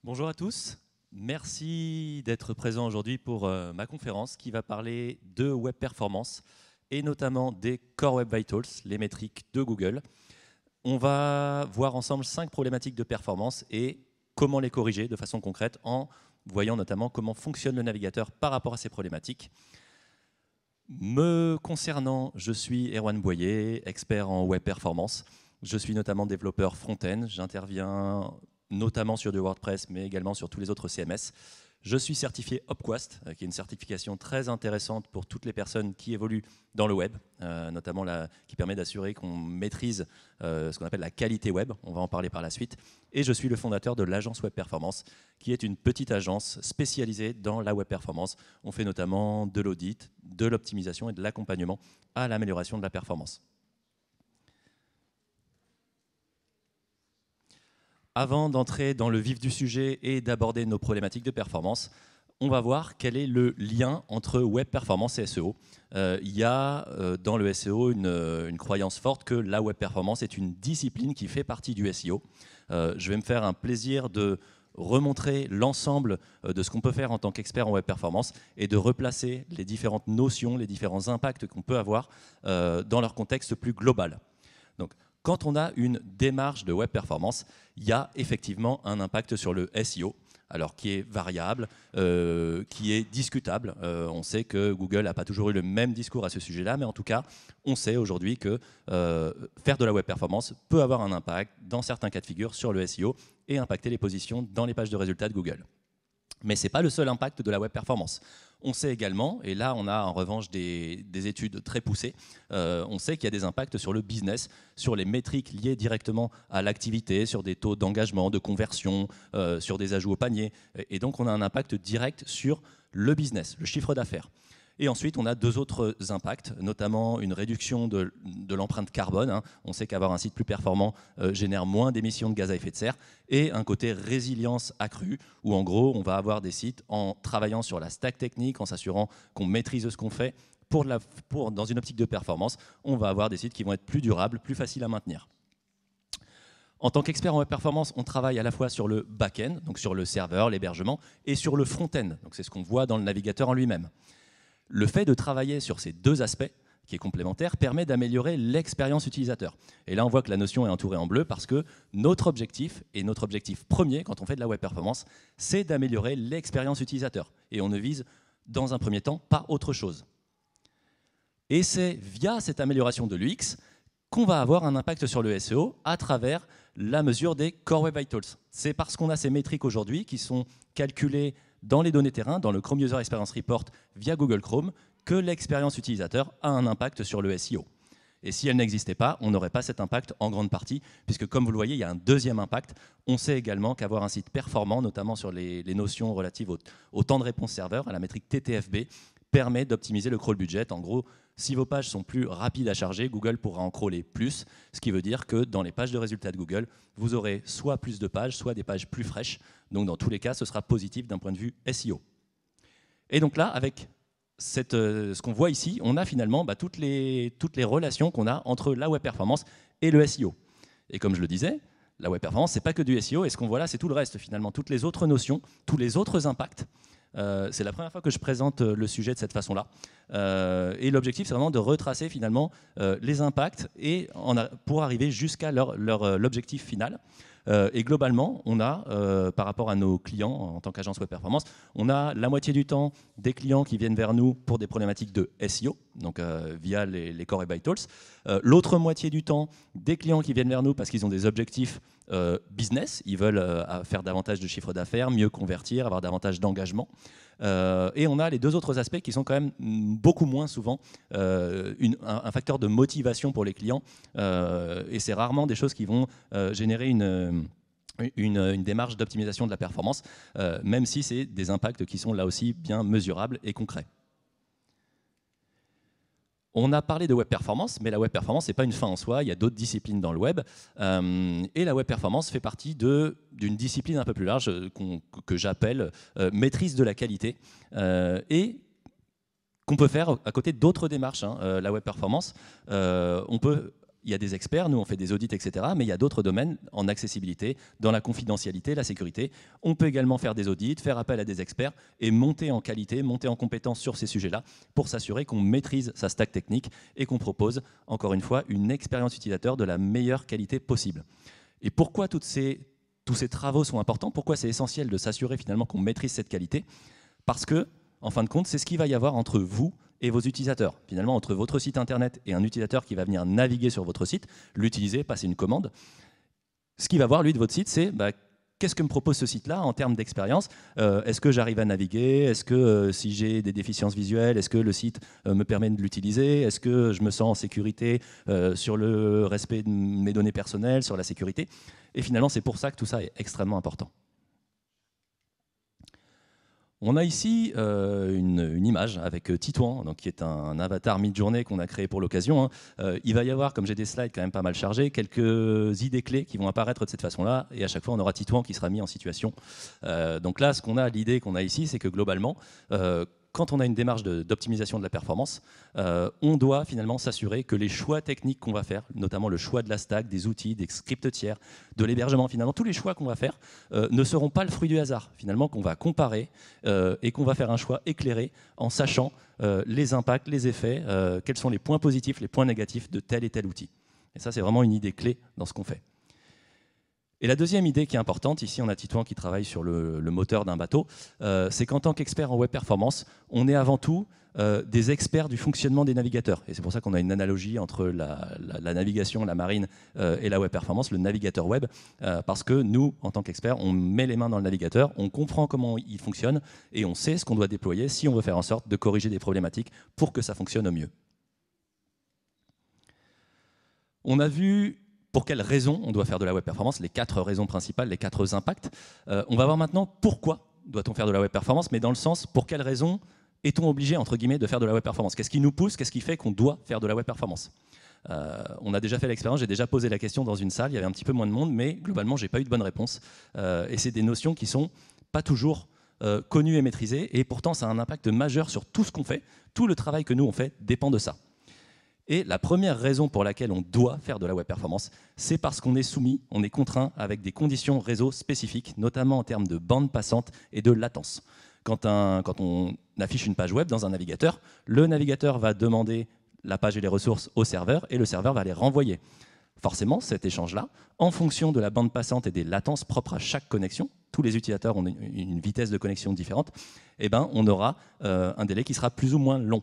Bonjour à tous, merci d'être présents aujourd'hui pour ma conférence qui va parler de web performance et notamment des Core Web Vitals, les métriques de Google. On va voir ensemble 5 problématiques de performance et comment les corriger de façon concrète en voyant notamment comment fonctionne le navigateur par rapport à ces problématiques. Me concernant, je suis Erwan Boyer, expert en web performance. Je suis notamment développeur front-end, j'interviens notamment sur du WordPress, mais également sur tous les autres CMS. Je suis certifié Opquast, qui est une certification très intéressante pour toutes les personnes qui évoluent dans le web, notamment qui permet d'assurer qu'on maîtrise ce qu'on appelle la qualité web. On va en parler par la suite. Et je suis le fondateur de l'agence Web Performance, qui est une petite agence spécialisée dans la web performance. On fait notamment de l'audit, de l'optimisation et de l'accompagnement à l'amélioration de la performance. Avant d'entrer dans le vif du sujet et d'aborder nos problématiques de performance, on va voir quel est le lien entre web performance et SEO. Il y a dans le SEO une croyance forte que la web performance est une discipline qui fait partie du SEO. Je vais me faire un plaisir de remontrer l'ensemble de ce qu'on peut faire en tant qu'expert en web performance et de replacer les différentes notions, les différents impacts qu'on peut avoir dans leur contexte plus global. Donc, quand on a une démarche de web performance, il y a effectivement un impact sur le SEO, alors qui est variable, qui est discutable. On sait que Google n'a pas toujours eu le même discours à ce sujet-là, mais en tout cas, on sait aujourd'hui que faire de la web performance peut avoir un impact dans certains cas de figure sur le SEO et impacter les positions dans les pages de résultats de Google. Mais ce n'est pas le seul impact de la web performance. On sait également, et là on a en revanche des études très poussées, on sait qu'il y a des impacts sur le business, sur les métriques liées directement à l'activité, sur des taux d'engagement, de conversion, sur des ajouts au panier. Et donc on a un impact direct sur le business, le chiffre d'affaires. Et ensuite, on a deux autres impacts, notamment une réduction de l'empreinte carbone. On sait qu'avoir un site plus performant génère moins d'émissions de gaz à effet de serre et un côté résilience accrue, où en gros, on va avoir des sites en travaillant sur la stack technique, en s'assurant qu'on maîtrise ce qu'on fait. Dans une optique de performance, on va avoir des sites qui vont être plus durables, plus faciles à maintenir. En tant qu'expert en web performance, on travaille à la fois sur le back-end, donc sur le serveur, l'hébergement, et sur le front-end. Donc c'est ce qu'on voit dans le navigateur en lui-même. Le fait de travailler sur ces deux aspects, qui est complémentaire, permet d'améliorer l'expérience utilisateur. Et là, on voit que la notion est entourée en bleu parce que notre objectif, et notre objectif premier quand on fait de la web performance, c'est d'améliorer l'expérience utilisateur. Et on ne vise, dans un premier temps, pas autre chose. Et c'est via cette amélioration de l'UX qu'on va avoir un impact sur le SEO à travers la mesure des Core Web Vitals. C'est parce qu'on a ces métriques aujourd'hui qui sont calculées dans les données terrain, dans le Chrome User Experience Report via Google Chrome, que l'expérience utilisateur a un impact sur le SEO. Et si elle n'existait pas, on n'aurait pas cet impact en grande partie, puisque comme vous le voyez, il y a un deuxième impact. On sait également qu'avoir un site performant, notamment sur les notions relatives au temps de réponse serveur, à la métrique TTFB, permet d'optimiser le crawl budget. En gros, si vos pages sont plus rapides à charger, Google pourra en crawler plus, ce qui veut dire que dans les pages de résultats de Google, vous aurez soit plus de pages, soit des pages plus fraîches. Donc dans tous les cas, ce sera positif d'un point de vue SEO. Et donc là, avec ce qu'on voit ici, on a finalement toutes les relations qu'on a entre la web performance et le SEO. Et comme je le disais, la web performance, ce n'est pas que du SEO, et ce qu'on voit là, c'est tout le reste finalement, toutes les autres notions, tous les autres impacts. C'est la première fois que je présente le sujet de cette façon-là. Et l'objectif, c'est vraiment de retracer finalement les impacts et pour arriver jusqu'à l'objectif final. Et globalement, on a, par rapport à nos clients en tant qu'agence web performance, on a la moitié du temps des clients qui viennent vers nous pour des problématiques de SEO, donc via les Core Web Vitals. L'autre moitié du temps, des clients qui viennent vers nous parce qu'ils ont des objectifs business, ils veulent faire davantage de chiffre d'affaires, mieux convertir, avoir davantage d'engagement. Et on a les deux autres aspects qui sont quand même beaucoup moins souvent un facteur de motivation pour les clients. Et c'est rarement des choses qui vont générer une démarche d'optimisation de la performance, même si c'est des impacts qui sont là aussi bien mesurables et concrets. On a parlé de web performance, mais la web performance n'est pas une fin en soi, il y a d'autres disciplines dans le web. Et la web performance fait partie d'une discipline un peu plus large que j'appelle maîtrise de la qualité, et qu'on peut faire à côté d'autres démarches. La web performance, il il y a des experts, nous on fait des audits, etc. Mais il y a d'autres domaines en accessibilité, dans la confidentialité, la sécurité. On peut également faire des audits, faire appel à des experts et monter en qualité, monter en compétence sur ces sujets-là pour s'assurer qu'on maîtrise sa stack technique et qu'on propose, encore une fois, une expérience utilisateur de la meilleure qualité possible. Et pourquoi tous ces travaux sont importants? Pourquoi c'est essentiel de s'assurer finalement qu'on maîtrise cette qualité? Parce que, en fin de compte, c'est ce qu'il va y avoir entre vous et vos utilisateurs. Finalement, entre votre site internet et un utilisateur qui va venir naviguer sur votre site, l'utiliser, passer une commande, ce qu'il va voir, lui, de votre site, c'est qu'est-ce que me propose ce site-là en termes d'expérience? Est-ce que j'arrive à naviguer? Est-ce que si j'ai des déficiences visuelles, est-ce que le site me permet de l'utiliser? Est-ce que je me sens en sécurité sur le respect de mes données personnelles, sur la sécurité? Et finalement, c'est pour ça que tout ça est extrêmement important. On a ici une image avec Titouan, donc, qui est un avatar mid-journée qu'on a créé pour l'occasion. Il va y avoir, comme j'ai des slides quand même pas mal chargés, quelques idées clés qui vont apparaître de cette façon-là, et à chaque fois on aura Titouan qui sera mis en situation. Donc là, l'idée qu'on a ici, c'est que globalement, quand on a une démarche d'optimisation de la performance, on doit finalement s'assurer que les choix techniques qu'on va faire, notamment le choix de la stack, des outils, des scripts tiers, de l'hébergement, finalement, tous les choix qu'on va faire ne seront pas le fruit du hasard. Finalement, qu'on va comparer et qu'on va faire un choix éclairé en sachant les impacts, les effets, quels sont les points positifs, les points négatifs de tel et tel outil. Et ça, c'est vraiment une idée clé dans ce qu'on fait. Et la deuxième idée qui est importante, ici on a Titouan qui travaille sur le moteur d'un bateau, c'est qu'en tant qu'expert en web performance, on est avant tout des experts du fonctionnement des navigateurs. Et c'est pour ça qu'on a une analogie entre la navigation, la marine et la web performance, le navigateur web, parce que nous, en tant qu'experts, on met les mains dans le navigateur, on comprend comment il fonctionne et on sait ce qu'on doit déployer si on veut faire en sorte de corriger des problématiques pour que ça fonctionne au mieux. On a vu pour quelles raisons on doit faire de la web performance, les 4 raisons principales, les 4 impacts. On va voir maintenant pourquoi doit-on faire de la web performance, mais dans le sens pour quelles raisons est-on obligé, entre guillemets, de faire de la web performance? Qu'est-ce qui nous pousse? Qu'est-ce qui fait qu'on doit faire de la web performance? On a déjà fait l'expérience, j'ai déjà posé la question dans une salle, il y avait un petit peu moins de monde, mais globalement, je n'ai pas eu de bonne réponse. Et c'est des notions qui ne sont pas toujours connues et maîtrisées, et pourtant, ça a un impact majeur sur tout ce qu'on fait. Tout le travail que nous, on fait dépend de ça. Et la première raison pour laquelle on doit faire de la web performance, c'est parce qu'on est soumis, on est contraint avec des conditions réseau spécifiques, notamment en termes de bande passante et de latence. Quand on affiche une page web dans un navigateur, le navigateur va demander la page et les ressources au serveur et le serveur va les renvoyer. Forcément, cet échange-là, en fonction de la bande passante et des latences propres à chaque connexion, tous les utilisateurs ont une vitesse de connexion différente, eh ben, on aura un délai qui sera plus ou moins long.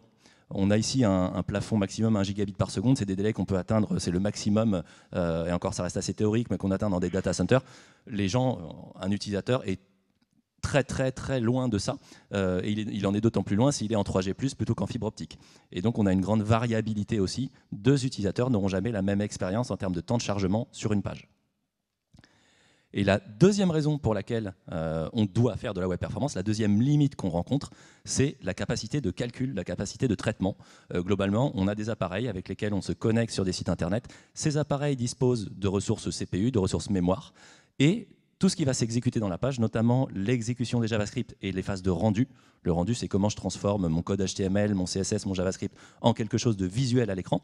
On a ici un plafond maximum 1 gigabit par seconde, c'est des délais qu'on peut atteindre, c'est le maximum, et encore ça reste assez théorique, mais qu'on atteint dans des data centers. Les gens, un utilisateur est très loin de ça, et il en est d'autant plus loin s'il est en 3G+, plutôt qu'en fibre optique. Et donc on a une grande variabilité aussi, 2 utilisateurs n'auront jamais la même expérience en termes de temps de chargement sur une page. Et la deuxième raison pour laquelle on doit faire de la web performance, la deuxième limite qu'on rencontre, c'est la capacité de calcul, la capacité de traitement. Globalement, on a des appareils avec lesquels on se connecte sur des sites internet. Ces appareils disposent de ressources CPU, de ressources mémoire, et tout ce qui va s'exécuter dans la page, notamment l'exécution des JavaScript et les phases de rendu. Le rendu, c'est comment je transforme mon code HTML, mon CSS, mon JavaScript en quelque chose de visuel à l'écran.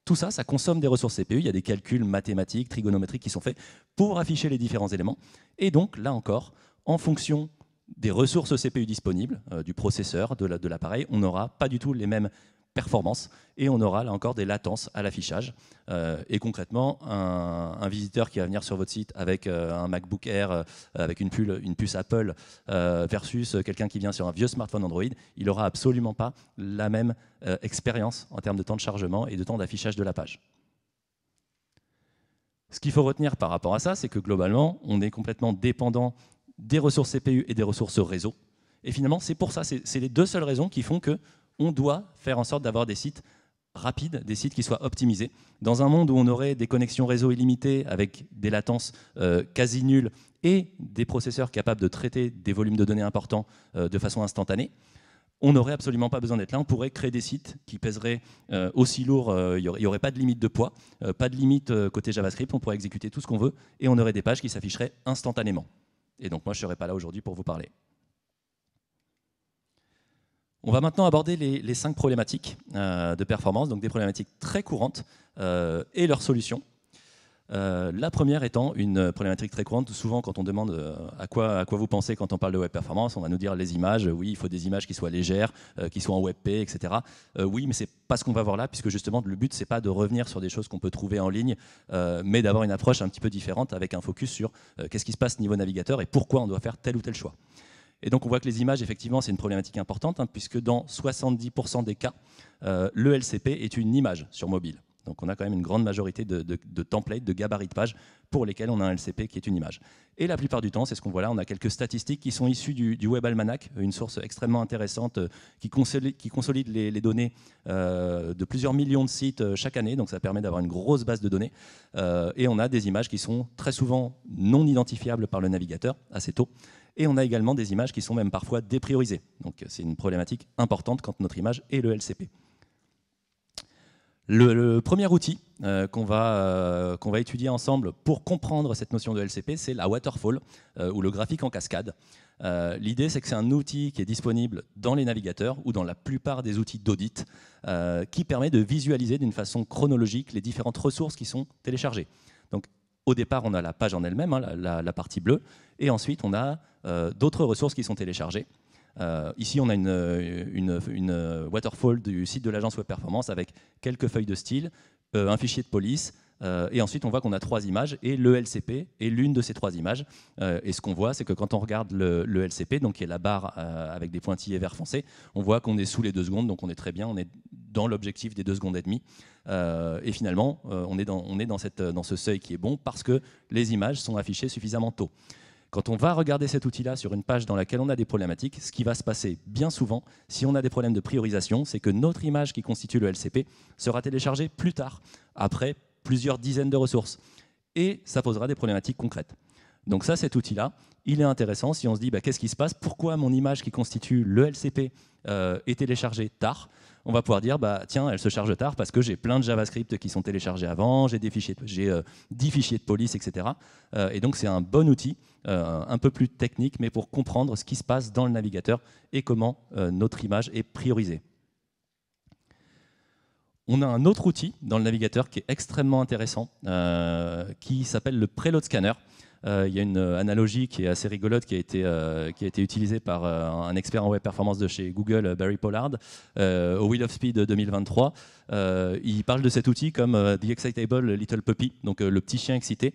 Tout ça, ça consomme des ressources CPU. Il y a des calculs mathématiques, trigonométriques qui sont faits pour afficher les différents éléments. Et donc, là encore, en fonction des ressources CPU disponibles, du processeur, de l'appareil, on n'aura pas du tout les mêmes performances et on aura là encore des latences à l'affichage. Et concrètement, un visiteur qui va venir sur votre site avec un MacBook Air, avec une puce Apple, versus quelqu'un qui vient sur un vieux smartphone Android, il n'aura absolument pas la même expérience en termes de temps de chargement et de temps d'affichage de la page. Ce qu'il faut retenir par rapport à ça, c'est que globalement, on est complètement dépendant des ressources CPU et des ressources réseau. Et finalement, c'est pour ça, c'est les 2 seules raisons qui font qu'on doit faire en sorte d'avoir des sites rapides, des sites qui soient optimisés. Dans un monde où on aurait des connexions réseau illimitées avec des latences quasi nulles et des processeurs capables de traiter des volumes de données importants de façon instantanée, on n'aurait absolument pas besoin d'être là. On pourrait créer des sites qui pèseraient aussi lourd, il n'y aurait pas de limite de poids, pas de limite côté JavaScript, on pourrait exécuter tout ce qu'on veut et on aurait des pages qui s'afficheraient instantanément. Et donc moi, je ne serais pas là aujourd'hui pour vous parler. On va maintenant aborder les 5 problématiques de performance, donc des problématiques très courantes et leurs solutions. La première étant une problématique très courante. Souvent, quand on demande à quoi vous pensez quand on parle de web performance, on va nous dire les images. Oui, il faut des images qui soient légères, qui soient en WebP, etc. Oui, mais c'est pas ce qu'on va voir là, puisque justement, le but, c'est pas de revenir sur des choses qu'on peut trouver en ligne, mais d'avoir une approche un petit peu différente avec un focus sur qu'est-ce qui se passe niveau navigateur et pourquoi on doit faire tel ou tel choix. Et donc on voit que les images, effectivement, c'est une problématique importante, puisque dans 70% des cas, le LCP est une image sur mobile. Donc on a quand même une grande majorité de templates, de gabarits de pages pour lesquels on a un LCP qui est une image. Et la plupart du temps, c'est ce qu'on voit là, on a quelques statistiques qui sont issues du Web Almanac, une source extrêmement intéressante qui consolide les données de plusieurs millions de sites chaque année, donc ça permet d'avoir une grosse base de données. Et on a des images qui sont très souvent non identifiables par le navigateur, assez tôt. Et on a également des images qui sont même parfois dépriorisées. Donc c'est une problématique importante quand notre image est le LCP. Le premier outil qu'on va étudier ensemble pour comprendre cette notion de LCP, c'est la waterfall, ou le graphique en cascade. L'idée, c'est que c'est un outil qui est disponible dans les navigateurs ou dans la plupart des outils d'audit, qui permet de visualiser d'une façon chronologique les différentes ressources qui sont téléchargées. Donc, au départ, on a la page en elle-même, la partie bleue, et ensuite, on a d'autres ressources qui sont téléchargées. Ici, on a une waterfall du site de l'agence Web Performance avec quelques feuilles de style, un fichier de police, et ensuite on voit qu'on a 3 images et le LCP est l'une de ces 3 images. Et ce qu'on voit, c'est que quand on regarde le LCP, donc qui est la barre avec des pointillés vert foncé, on voit qu'on est sous les 2 secondes, donc on est très bien, on est dans l'objectif des 2 secondes et demie. Et finalement, on est dans ce seuil qui est bon parce que les images sont affichées suffisamment tôt. Quand on va regarder cet outil-là sur une page dans laquelle on a des problématiques, ce qui va se passer bien souvent, si on a des problèmes de priorisation, c'est que notre image qui constitue le LCP sera téléchargée plus tard, après plusieurs dizaines de ressources. Et ça posera des problématiques concrètes. Donc ça, cet outil-là, il est intéressant si on se dit qu'est-ce qui se passe, pourquoi mon image qui constitue le LCP est téléchargée tard. On va pouvoir dire, tiens, elle se charge tard parce que j'ai plein de JavaScript qui sont téléchargés avant, j'ai 10 fichiers de police, etc. Et donc, c'est un bon outil, un peu plus technique, mais pour comprendre ce qui se passe dans le navigateur et comment notre image est priorisée. On a un autre outil dans le navigateur qui est extrêmement intéressant, qui s'appelle le Preload Scanner. Il y a une analogie qui est assez rigolote qui a été utilisée par un expert en web performance de chez Google, Barry Pollard, au Wheel of Speed 2023. Il parle de cet outil comme The Excitable Little Puppy, donc le petit chien excité.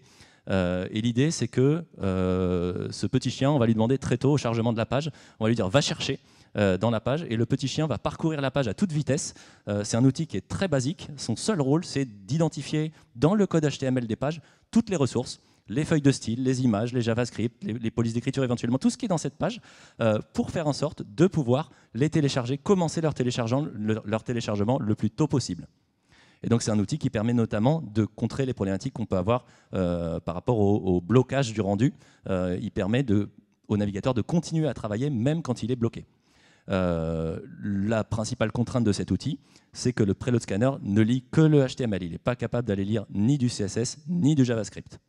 Et l'idée, c'est que ce petit chien, on va lui demander très tôt au chargement de la page, on va lui dire va chercher dans la page, et le petit chien va parcourir la page à toute vitesse. C'est un outil qui est très basique. Son seul rôle, c'est d'identifier dans le code HTML des pages toutes les ressources, les feuilles de style, les images, les JavaScript, les polices d'écriture éventuellement, tout ce qui est dans cette page, pour faire en sorte de pouvoir les télécharger, commencer leur téléchargement le plus tôt possible. Et donc c'est un outil qui permet notamment de contrer les problématiques qu'on peut avoir par rapport au blocage du rendu. Il permet au navigateur de continuer à travailler même quand il est bloqué. La principale contrainte de cet outil, c'est que le Preload Scanner ne lit que le HTML. Il n'est pas capable d'aller lire ni du CSS ni du JavaScript.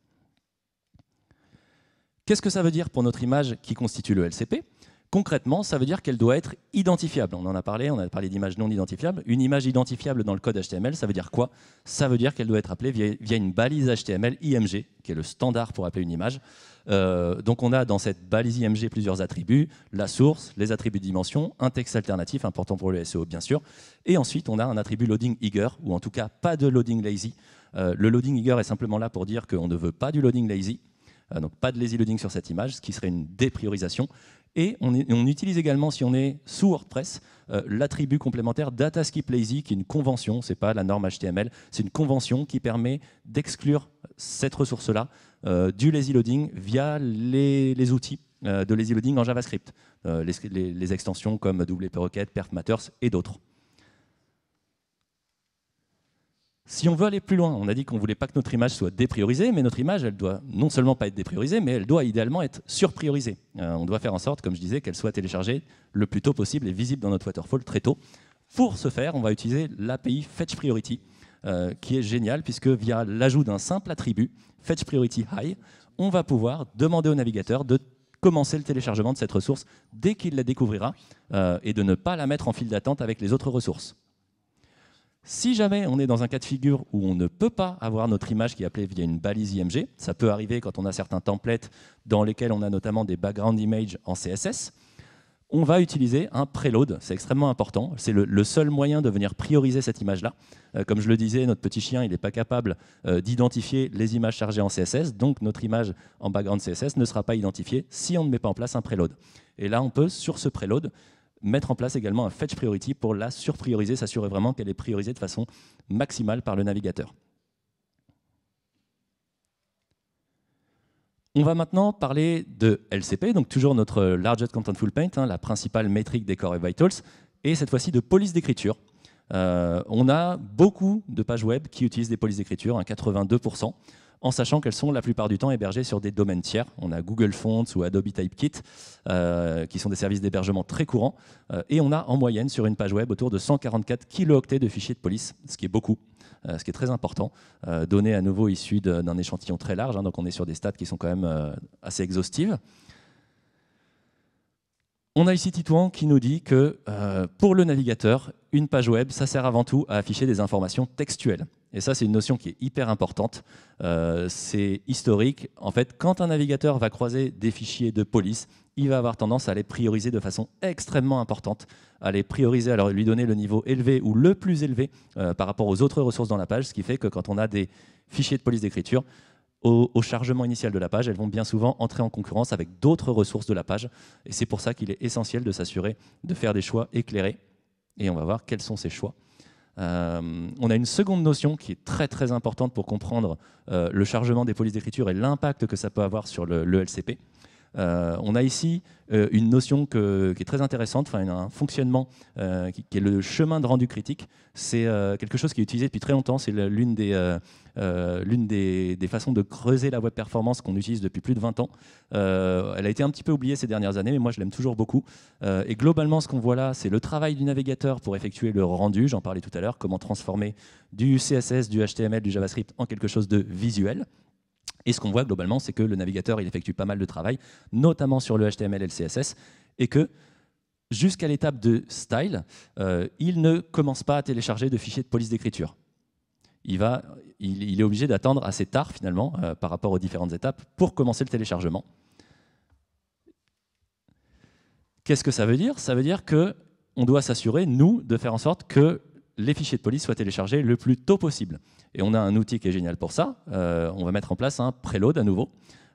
Qu'est-ce que ça veut dire pour notre image qui constitue le LCP? Concrètement, ça veut dire qu'elle doit être identifiable. On a parlé d'images non identifiables. Une image identifiable dans le code HTML, ça veut dire quoi? Ça veut dire qu'elle doit être appelée via une balise HTML IMG, qui est le standard pour appeler une image. Donc on a dans cette balise IMG plusieurs attributs, la source, les attributs de dimension, un texte alternatif, important pour le SEO bien sûr, et ensuite on a un attribut loading eager, ou en tout cas pas de loading lazy. Le loading eager est simplement là pour dire qu'on ne veut pas du loading lazy, donc pas de lazy loading sur cette image, ce qui serait une dépriorisation. Et on utilise également, si on est sous WordPress, l'attribut complémentaire DataSkipLazy, qui est une convention, ce n'est pas la norme HTML, c'est une convention qui permet d'exclure cette ressource-là du lazy loading via les outils de lazy loading en JavaScript, les extensions comme WP Rocket, Perf Matters et d'autres. Si on veut aller plus loin, on a dit qu'on ne voulait pas que notre image soit dépriorisée, mais notre image, elle doit non seulement pas être dépriorisée, mais elle doit idéalement être surpriorisée. On doit faire en sorte, comme je disais, qu'elle soit téléchargée le plus tôt possible et visible dans notre waterfall très tôt. Pour ce faire, on va utiliser l'API Fetch Priority, qui est géniale, puisque via l'ajout d'un simple attribut, Fetch Priority High, on va pouvoir demander au navigateur de commencer le téléchargement de cette ressource dès qu'il la découvrira et de ne pas la mettre en file d'attente avec les autres ressources. Si jamais on est dans un cas de figure où on ne peut pas avoir notre image qui est appelée via une balise IMG, ça peut arriver quand on a certains templates dans lesquels on a notamment des background images en CSS, on va utiliser un preload, c'est extrêmement important. C'est le seul moyen de venir prioriser cette image-là. Comme je le disais, notre petit chien, il n'est pas capable d'identifier les images chargées en CSS, donc notre image en background CSS ne sera pas identifiée si on ne met pas en place un preload. Et là, on peut, sur ce preload, mettre en place également un fetch priority pour la surprioriser, s'assurer vraiment qu'elle est priorisée de façon maximale par le navigateur. On va maintenant parler de LCP, donc toujours notre Largest Contentful Paint, la principale métrique des Core Web Vitals, et cette fois-ci de police d'écriture. On a beaucoup de pages web qui utilisent des polices d'écriture, 82%, en sachant qu'elles sont la plupart du temps hébergées sur des domaines tiers. On a Google Fonts ou Adobe Typekit, qui sont des services d'hébergement très courants, et on a en moyenne sur une page web autour de 144 kilooctets de fichiers de police, ce qui est beaucoup. Ce qui est très important, données à nouveau issues d'un échantillon très large, donc on est sur des stats qui sont quand même assez exhaustives. On a ici Titouan qui nous dit que pour le navigateur, une page web, ça sert avant tout à afficher des informations textuelles. Et ça, c'est une notion qui est hyper importante. C'est historique. En fait, quand un navigateur va croiser des fichiers de police, il va avoir tendance à les prioriser de façon extrêmement importante, à les prioriser, à lui donner le niveau élevé ou le plus élevé par rapport aux autres ressources dans la page, ce qui fait que quand on a des fichiers de police d'écriture, au chargement initial de la page, elles vont bien souvent entrer en concurrence avec d'autres ressources de la page. Et c'est pour ça qu'il est essentiel de s'assurer de faire des choix éclairés. Et on va voir quels sont ces choix. On a une seconde notion qui est très très importante pour comprendre le chargement des polices d'écriture et l'impact que ça peut avoir sur le LCP. On a ici une notion qui est très intéressante, un fonctionnement qui est le chemin de rendu critique. C'est quelque chose qui est utilisé depuis très longtemps. C'est l'une des façons de creuser la web performance qu'on utilise depuis plus de 20 ans. Elle a été un petit peu oubliée ces dernières années, mais moi je l'aime toujours beaucoup. Et globalement, ce qu'on voit là, c'est le travail du navigateur pour effectuer le rendu. J'en parlais tout à l'heure, comment transformer du CSS, du HTML, du JavaScript en quelque chose de visuel. Et ce qu'on voit globalement, c'est que le navigateur il effectue pas mal de travail, notamment sur le HTML et le CSS, et que jusqu'à l'étape de style, il ne commence pas à télécharger de fichiers de police d'écriture. Il est obligé d'attendre assez tard, finalement, par rapport aux différentes étapes, pour commencer le téléchargement. Qu'est-ce que ça veut dire? Ça veut dire qu'on doit s'assurer, nous, de faire en sorte que les fichiers de police soient téléchargés le plus tôt possible. Et on a un outil qui est génial pour ça. On va mettre en place un preload à nouveau.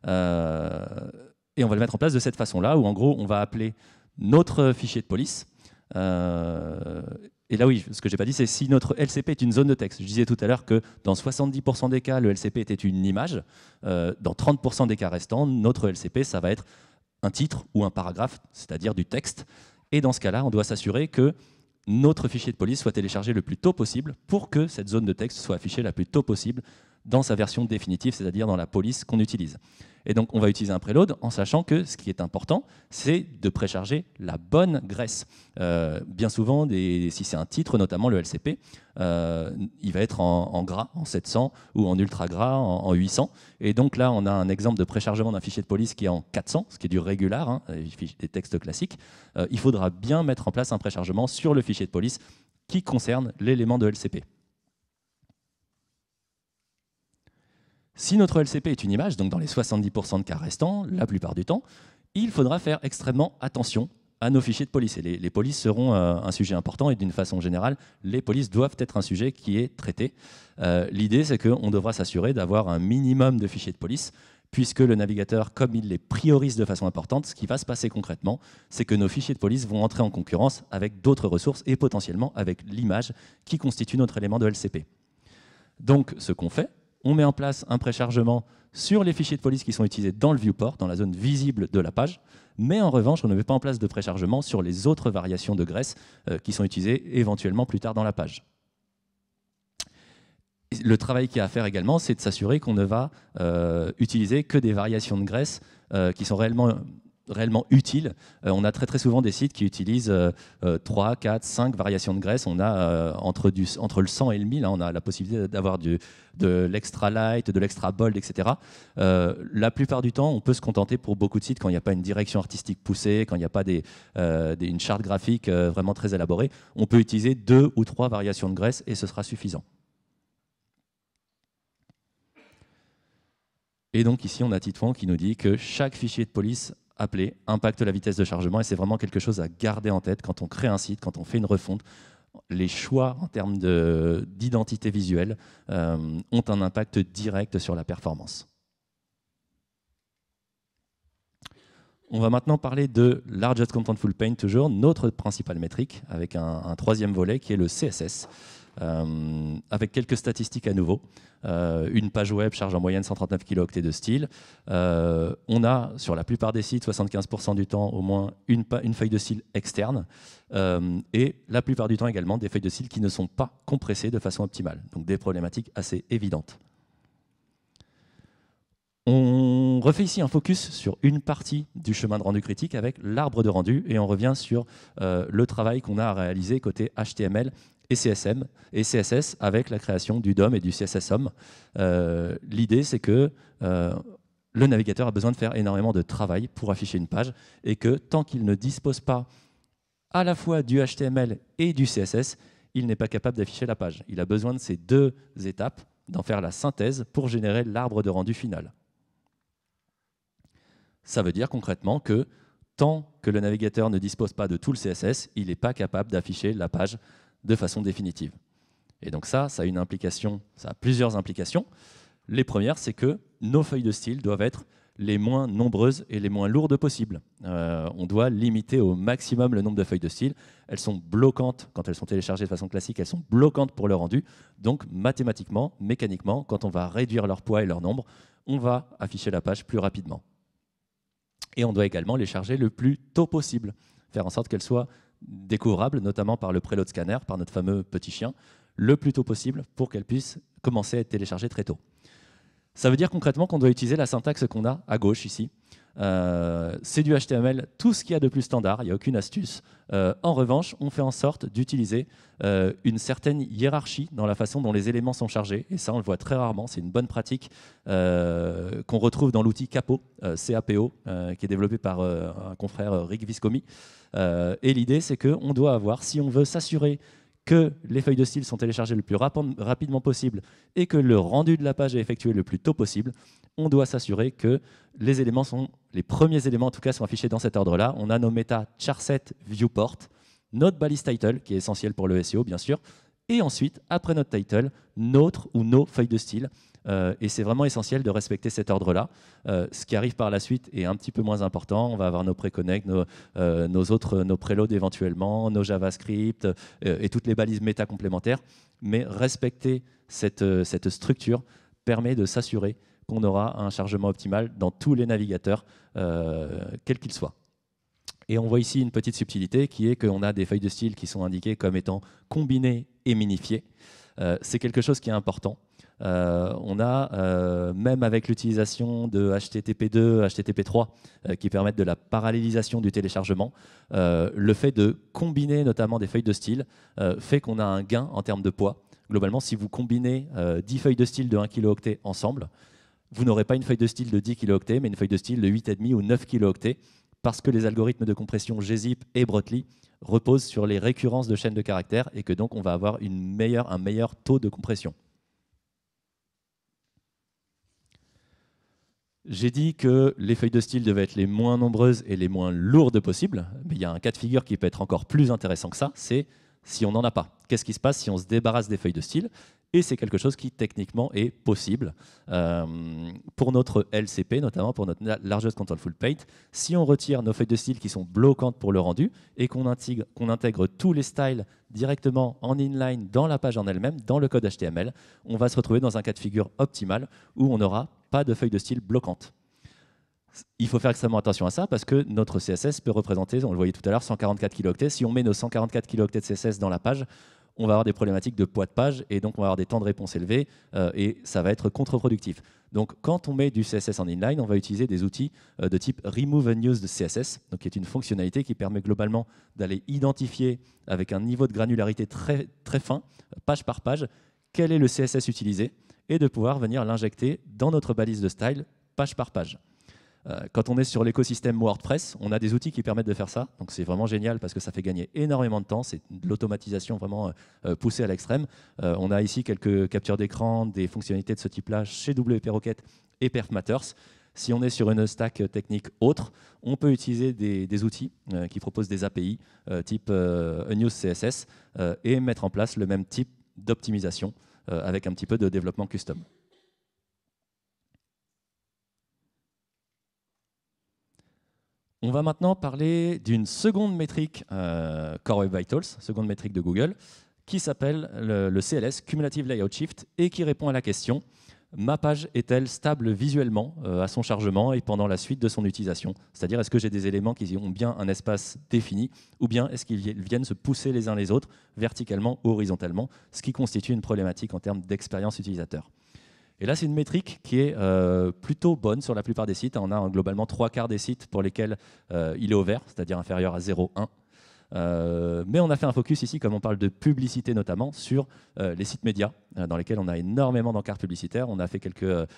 Et on va le mettre en place de cette façon-là, où en gros, on va appeler notre fichier de police. Et là, oui, ce que je n'ai pas dit, c'est si notre LCP est une zone de texte. Je disais tout à l'heure que dans 70% des cas, le LCP était une image. Dans 30% des cas restants, notre LCP, ça va être un titre ou un paragraphe, c'est-à-dire du texte. Et dans ce cas-là, on doit s'assurer que notre fichier de police soit téléchargé le plus tôt possible pour que cette zone de texte soit affichée la plus tôt possible dans sa version définitive, c'est-à-dire dans la police qu'on utilise. Et donc, on va utiliser un preload en sachant que ce qui est important, c'est de précharger la bonne graisse. Bien souvent, si c'est un titre, notamment le LCP, il va être en gras, en 700, ou en ultra gras, en 800. Et donc là, on a un exemple de préchargement d'un fichier de police qui est en 400, ce qui est du régular, des textes classiques. Il faudra bien mettre en place un préchargement sur le fichier de police qui concerne l'élément de LCP. Si notre LCP est une image, donc dans les 70% de cas restants, la plupart du temps, il faudra faire extrêmement attention à nos fichiers de police. Et les polices seront un sujet important et d'une façon générale, les polices doivent être un sujet qui est traité. L'idée, c'est qu'on devra s'assurer d'avoir un minimum de fichiers de police, puisque le navigateur, comme il les priorise de façon importante, ce qui va se passer concrètement, c'est que nos fichiers de police vont entrer en concurrence avec d'autres ressources et potentiellement avec l'image qui constitue notre élément de LCP. Donc, ce qu'on fait, on met en place un préchargement sur les fichiers de police qui sont utilisés dans le viewport, dans la zone visible de la page, mais en revanche, on ne met pas en place de préchargement sur les autres variations de graisse qui sont utilisées éventuellement plus tard dans la page. Le travail qu'il y a à faire également, c'est de s'assurer qu'on ne va utiliser que des variations de graisse qui sont réellement réellement utile. On a très souvent des sites qui utilisent 3, 4, 5 variations de graisse. On a entre le 100 et le 1000, hein, on a la possibilité d'avoir de l'extra light, de l'extra bold, etc. La plupart du temps, on peut se contenter pour beaucoup de sites quand il n'y a pas une direction artistique poussée, quand il n'y a pas une charte graphique vraiment très élaborée. On peut utiliser 2 ou 3 variations de graisse et ce sera suffisant. Et donc ici, on a Titouan qui nous dit que chaque fichier de police appelé impacte la vitesse de chargement et c'est vraiment quelque chose à garder en tête quand on crée un site, quand on fait une refonte. Les choix en termes d'identité visuelle ont un impact direct sur la performance. On va maintenant parler de Largest Contentful Paint, toujours notre principale métrique, avec un troisième volet qui est le CSS. Avec quelques statistiques à nouveau. Une page web charge en moyenne 139 kilooctets de style. On a, sur la plupart des sites, 75% du temps, au moins une feuille de style externe. Et la plupart du temps également, des feuilles de style qui ne sont pas compressées de façon optimale. Donc des problématiques assez évidentes. On refait ici un focus sur une partie du chemin de rendu critique avec l'arbre de rendu et on revient sur le travail qu'on a à réaliser côté HTML et CSS avec la création du DOM et du CSS-OM. L'idée, c'est que le navigateur a besoin de faire énormément de travail pour afficher une page et que tant qu'il ne dispose pas à la fois du HTML et du CSS, il n'est pas capable d'afficher la page. Il a besoin de ces deux étapes, d'en faire la synthèse pour générer l'arbre de rendu final. Ça veut dire concrètement que tant que le navigateur ne dispose pas de tout le CSS, il n'est pas capable d'afficher la page de façon définitive. Et donc ça a une implication, ça a plusieurs implications. Les premières, c'est que nos feuilles de style doivent être les moins nombreuses et les moins lourdes possibles. On doit limiter au maximum le nombre de feuilles de style. Elles sont bloquantes quand elles sont téléchargées de façon classique, elles sont bloquantes pour le rendu. Donc mathématiquement, mécaniquement, quand on va réduire leur poids et leur nombre, on va afficher la page plus rapidement. Et on doit également les charger le plus tôt possible, faire en sorte qu'elles soient découvrables, notamment par le preload scanner, par notre fameux petit chien, le plus tôt possible pour qu'elles puissent commencer à être téléchargées très tôt. Ça veut dire concrètement qu'on doit utiliser la syntaxe qu'on a à gauche ici. C'est du HTML, tout ce qu'il y a de plus standard, il n'y a aucune astuce. En revanche, on fait en sorte d'utiliser une certaine hiérarchie dans la façon dont les éléments sont chargés. Et ça, on le voit très rarement. C'est une bonne pratique qu'on retrouve dans l'outil Capo, CAPO, qui est développé par un confrère Rick Viscomi. Et l'idée, c'est qu'on doit avoir, si on veut s'assurer que les feuilles de style sont téléchargées le plus rapidement possible et que le rendu de la page est effectué le plus tôt possible, on doit s'assurer que les premiers éléments en tout cas sont affichés dans cet ordre-là. On a nos méta charset viewport, notre balise title qui est essentielle pour le SEO bien sûr, et ensuite après notre title, notre ou nos feuilles de style. Et c'est vraiment essentiel de respecter cet ordre-là. Ce qui arrive par la suite est un petit peu moins important. On va avoir nos préconnects, nos preloads éventuellement, nos JavaScript et toutes les balises méta complémentaires. Mais respecter cette structure permet de s'assurer qu'on aura un chargement optimal dans tous les navigateurs, quels qu'ils soient. Et on voit ici une petite subtilité qui est qu'on a des feuilles de style qui sont indiquées comme étant combinées et minifiées. C'est quelque chose qui est important. On a, même avec l'utilisation de HTTP2, HTTP3, qui permettent de la parallélisation du téléchargement, le fait de combiner notamment des feuilles de style fait qu'on a un gain en termes de poids. Globalement, si vous combinez 10 feuilles de style de 1 kilooctet ensemble, vous n'aurez pas une feuille de style de 10 kilooctets, mais une feuille de style de 8,5 ou 9 kilooctets, parce que les algorithmes de compression gzip et Brotli reposent sur les récurrences de chaînes de caractères et que donc on va avoir un meilleur taux de compression. J'ai dit que les feuilles de style devaient être les moins nombreuses et les moins lourdes possibles, mais il y a un cas de figure qui peut être encore plus intéressant que ça, c'est si on n'en a pas. Qu'est-ce qui se passe si on se débarrasse des feuilles de style? Et c'est quelque chose qui techniquement est possible. Pour notre LCP, notamment pour notre Largest Contentful Paint, si on retire nos feuilles de style qui sont bloquantes pour le rendu et qu'on intègre tous les styles directement en inline dans la page en elle-même, dans le code HTML, on va se retrouver dans un cas de figure optimal où on n'aura pas de feuilles de style bloquantes. Il faut faire extrêmement attention à ça parce que notre CSS peut représenter, on le voyait tout à l'heure, 144 kilooctets. Si on met nos 144 kilooctets de CSS dans la page, on va avoir des problématiques de poids de page et donc on va avoir des temps de réponse élevés et ça va être contre-productif. Donc quand on met du CSS en inline, on va utiliser des outils de type Remove Unused CSS, donc qui est une fonctionnalité qui permet globalement d'aller identifier avec un niveau de granularité très, très fin, page par page, quel est le CSS utilisé et de pouvoir venir l'injecter dans notre balise de style page par page. Quand on est sur l'écosystème WordPress, on a des outils qui permettent de faire ça. Donc c'est vraiment génial parce que ça fait gagner énormément de temps. C'est de l'automatisation vraiment poussée à l'extrême. On a ici quelques captures d'écran, des fonctionnalités de ce type-là chez WP Rocket et Perf Matters. Si on est sur une stack technique autre, on peut utiliser des outils qui proposent des API type Unused CSS et mettre en place le même type d'optimisation avec un petit peu de développement custom. On va maintenant parler d'une seconde métrique Core Web Vitals, seconde métrique de Google, qui s'appelle le CLS, Cumulative Layout Shift, et qui répond à la question « Ma page est-elle stable visuellement à son chargement et pendant la suite de son utilisation ?» C'est-à-dire, est-ce que j'ai des éléments qui ont bien un espace défini, ou bien est-ce qu'ils viennent se pousser les uns les autres, verticalement ou horizontalement, ce qui constitue une problématique en termes d'expérience utilisateur. Et là, c'est une métrique qui est plutôt bonne sur la plupart des sites. On a globalement 3/4 des sites pour lesquels il est au vert, c'est-à-dire inférieur à 0,1. Mais on a fait un focus ici, comme on parle de publicité notamment, sur les sites médias, dans lesquels on a énormément d'encarts publicitaires. On a fait quelques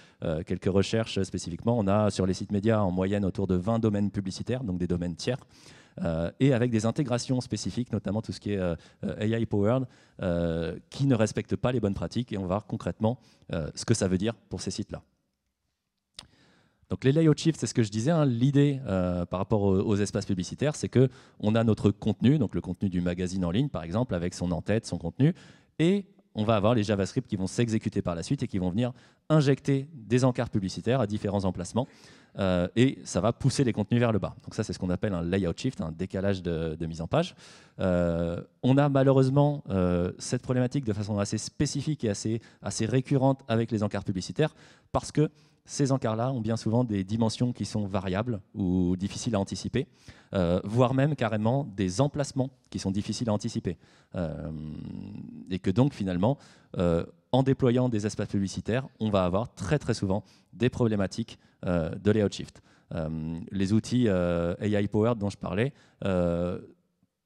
recherches spécifiquement. On a sur les sites médias en moyenne autour de 20 domaines publicitaires, donc des domaines tiers. Et avec des intégrations spécifiques, notamment tout ce qui est AI Powered, qui ne respectent pas les bonnes pratiques. Et on va voir concrètement ce que ça veut dire pour ces sites-là. Donc les layout shifts, c'est ce que je disais, hein, l'idée par rapport aux espaces publicitaires, c'est qu'on a notre contenu, donc le contenu du magazine en ligne par exemple, avec son en-tête, son contenu, et on va avoir les JavaScript qui vont s'exécuter par la suite et qui vont venir injecter des encarts publicitaires à différents emplacements. Et ça va pousser les contenus vers le bas. Donc ça, c'est ce qu'on appelle un layout shift, un décalage de mise en page. On a malheureusement cette problématique de façon assez spécifique et assez récurrente avec les encarts publicitaires, parce que ces encarts-là ont bien souvent des dimensions qui sont variables ou difficiles à anticiper, voire même carrément des emplacements qui sont difficiles à anticiper. Et que donc finalement, en déployant des espaces publicitaires, on va avoir très très souvent des problématiques de layout shift. Les outils AI Powered dont je parlais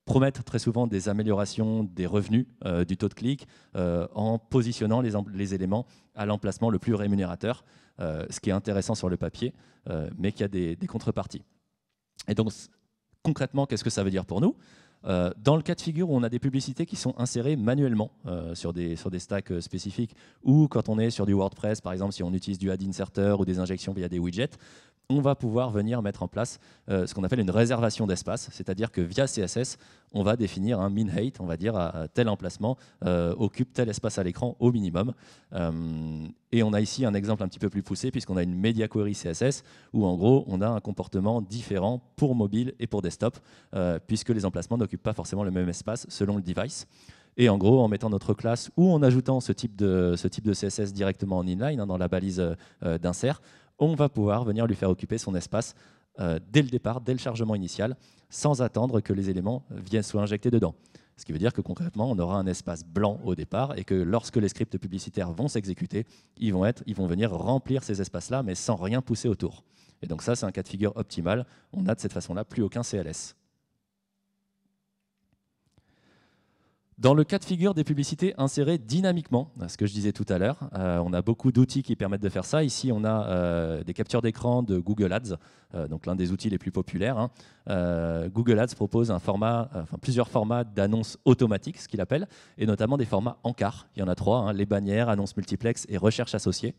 promettent très souvent des améliorations des revenus du taux de clic en positionnant les éléments à l'emplacement le plus rémunérateur, ce qui est intéressant sur le papier, mais qui a des contreparties. Et donc, concrètement, qu'est-ce que ça veut dire pour nous ? Dans le cas de figure où on a des publicités qui sont insérées manuellement sur des stacks spécifiques, ou quand on est sur du WordPress, par exemple, si on utilise du ad inserter ou des injections via des widgets, on va pouvoir venir mettre en place ce qu'on appelle une réservation d'espace, c'est-à-dire que via CSS, on va définir un min height, on va dire à tel emplacement occupe tel espace à l'écran au minimum. Et on a ici un exemple un petit peu plus poussé puisqu'on a une media query CSS où en gros on a un comportement différent pour mobile et pour desktop puisque les emplacements n'occupent pas forcément le même espace selon le device. Et en gros, en mettant notre classe ou en ajoutant ce type de CSS directement en inline, dans la balise d'insert, on va pouvoir venir lui faire occuper son espace dès le départ, dès le chargement initial, sans attendre que les éléments soient injectés dedans. Ce qui veut dire que concrètement, on aura un espace blanc au départ et que lorsque les scripts publicitaires vont s'exécuter, ils vont venir remplir ces espaces-là, mais sans rien pousser autour. Et donc ça, c'est un cas de figure optimal. On n'a de cette façon-là plus aucun CLS. Dans le cas de figure des publicités insérées dynamiquement, ce que je disais tout à l'heure, on a beaucoup d'outils qui permettent de faire ça. Ici, on a des captures d'écran de Google Ads, donc l'un des outils les plus populaires. Hein. Google Ads propose plusieurs formats d'annonces automatiques, ce qu'il appelle, et notamment des formats encarts. Il y en a 3, hein, les bannières, annonces multiplex et recherche associée.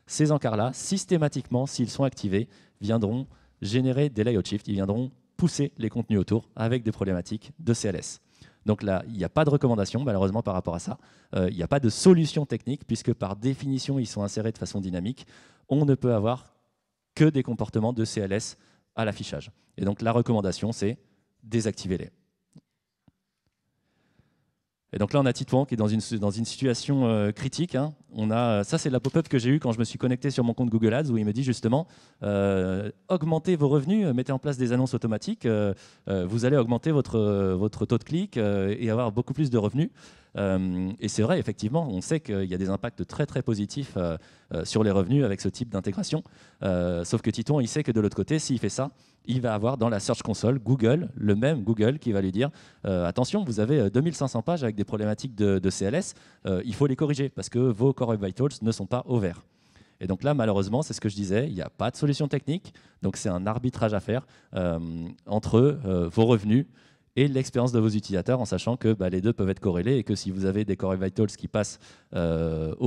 Ces encarts-là, systématiquement, s'ils sont activés, viendront générer des layout shifts, ils viendront pousser les contenus autour avec des problématiques de CLS. Donc là, il n'y a pas de recommandation, malheureusement, par rapport à ça. Il n'y a pas de solution technique, puisque par définition, ils sont insérés de façon dynamique. On ne peut avoir que des comportements de CLS à l'affichage. Et donc la recommandation, c'est désactiver-les. Et donc là, on a Titouan qui est dans une situation critique. Hein. Ça, c'est la pop-up que j'ai eue quand je me suis connecté sur mon compte Google Ads, où il me dit justement augmentez vos revenus, mettez en place des annonces automatiques, vous allez augmenter votre taux de clic et avoir beaucoup plus de revenus. Et c'est vrai, effectivement, on sait qu'il y a des impacts très très positifs sur les revenus avec ce type d'intégration. Sauf que Tython, il sait que de l'autre côté, s'il fait ça, il va avoir dans la Search Console Google, le même Google, qui va lui dire attention, vous avez 2500 pages avec des problématiques de CLS, il faut les corriger parce que vos Core Web Vitals ne sont pas au vert. Et donc là, malheureusement, c'est ce que je disais, il n'y a pas de solution technique, donc c'est un arbitrage à faire entre vos revenus et l'expérience de vos utilisateurs, en sachant que les deux peuvent être corrélés et que si vous avez des Core Web Vitals qui passent au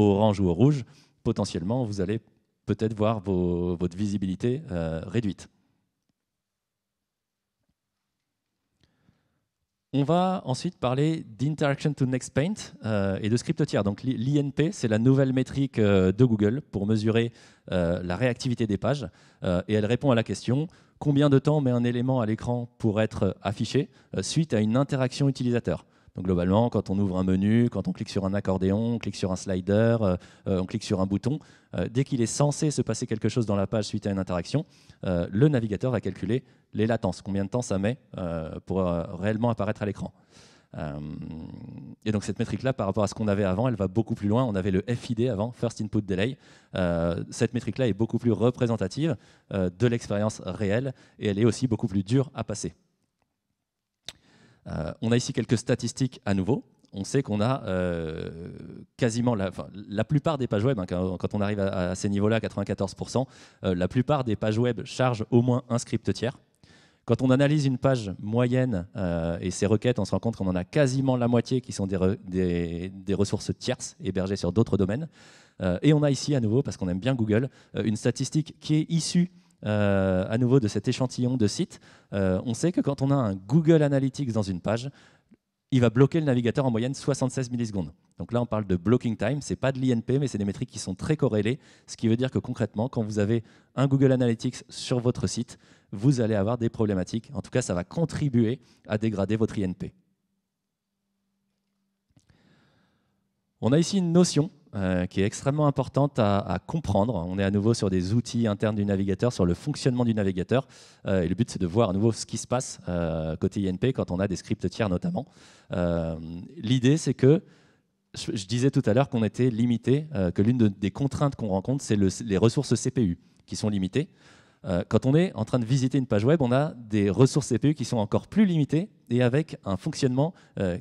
orange ou au rouge, potentiellement, vous allez peut-être voir votre visibilité réduite. On va ensuite parler d'Interaction to Next Paint et de script tiers. Donc l'INP, c'est la nouvelle métrique de Google pour mesurer la réactivité des pages. Et elle répond à la question combien de temps met un élément à l'écran pour être affiché suite à une interaction utilisateur. Donc globalement, quand on ouvre un menu, quand on clique sur un accordéon, on clique sur un slider, on clique sur un bouton, dès qu'il est censé se passer quelque chose dans la page suite à une interaction, le navigateur va calculer les latences, combien de temps ça met pour réellement apparaître à l'écran. Et donc cette métrique-là, par rapport à ce qu'on avait avant, elle va beaucoup plus loin. On avait le FID avant, First Input Delay. Cette métrique-là est beaucoup plus représentative de l'expérience réelle et elle est aussi beaucoup plus dure à passer. On a ici quelques statistiques à nouveau. On sait qu'on a quasiment la plupart des pages web, hein, quand on arrive à ces niveaux-là, 94%, la plupart des pages web chargent au moins un script tiers. Quand on analyse une page moyenne et ses requêtes, on se rend compte qu'on en a quasiment la moitié qui sont des ressources tierces hébergées sur d'autres domaines. Et on a ici à nouveau, parce qu'on aime bien Google, une statistique qui est issue à nouveau de cet échantillon de sites. On sait que quand on a un Google Analytics dans une page, il va bloquer le navigateur en moyenne 76 millisecondes. Donc là, on parle de blocking time. Ce n'est pas de l'INP, mais c'est des métriques qui sont très corrélées, ce qui veut dire que concrètement, quand vous avez un Google Analytics sur votre site, vous allez avoir des problématiques. En tout cas, ça va contribuer à dégrader votre INP. On a ici une notion qui est extrêmement importante à comprendre. On est à nouveau sur des outils internes du navigateur, sur le fonctionnement du navigateur. Et le but, c'est de voir à nouveau ce qui se passe côté INP quand on a des scripts tiers notamment. L'idée, c'est que, je disais tout à l'heure qu'on était limité, que l'une des contraintes qu'on rencontre, c'est les ressources CPU qui sont limitées. Quand on est en train de visiter une page web, on a des ressources CPU qui sont encore plus limitées et avec un fonctionnement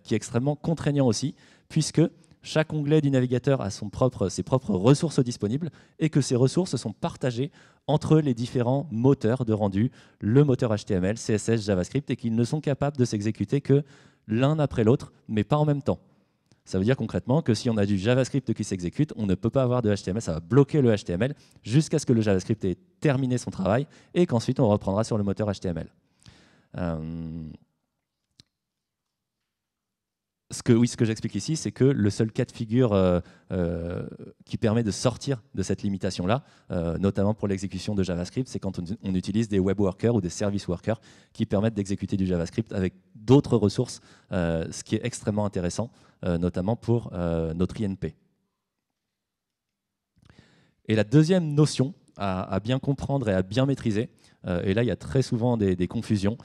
qui est extrêmement contraignant aussi, puisque chaque onglet du navigateur a ses propres ressources disponibles et que ces ressources sont partagées entre les différents moteurs de rendu, le moteur HTML, CSS, JavaScript, et qu'ils ne sont capables de s'exécuter que l'un après l'autre, mais pas en même temps. Ça veut dire concrètement que si on a du JavaScript qui s'exécute, on ne peut pas avoir de HTML, ça va bloquer le HTML jusqu'à ce que le JavaScript ait terminé son travail et qu'ensuite on reprendra sur le moteur HTML. Ce que j'explique ici, c'est que le seul cas de figure qui permet de sortir de cette limitation-là, notamment pour l'exécution de JavaScript, c'est quand on utilise des web workers ou des service workers qui permettent d'exécuter du JavaScript avec d'autres ressources, ce qui est extrêmement intéressant, notamment pour notre INP. Et la deuxième notion à bien comprendre et à bien maîtriser, et là il y a très souvent des confusions,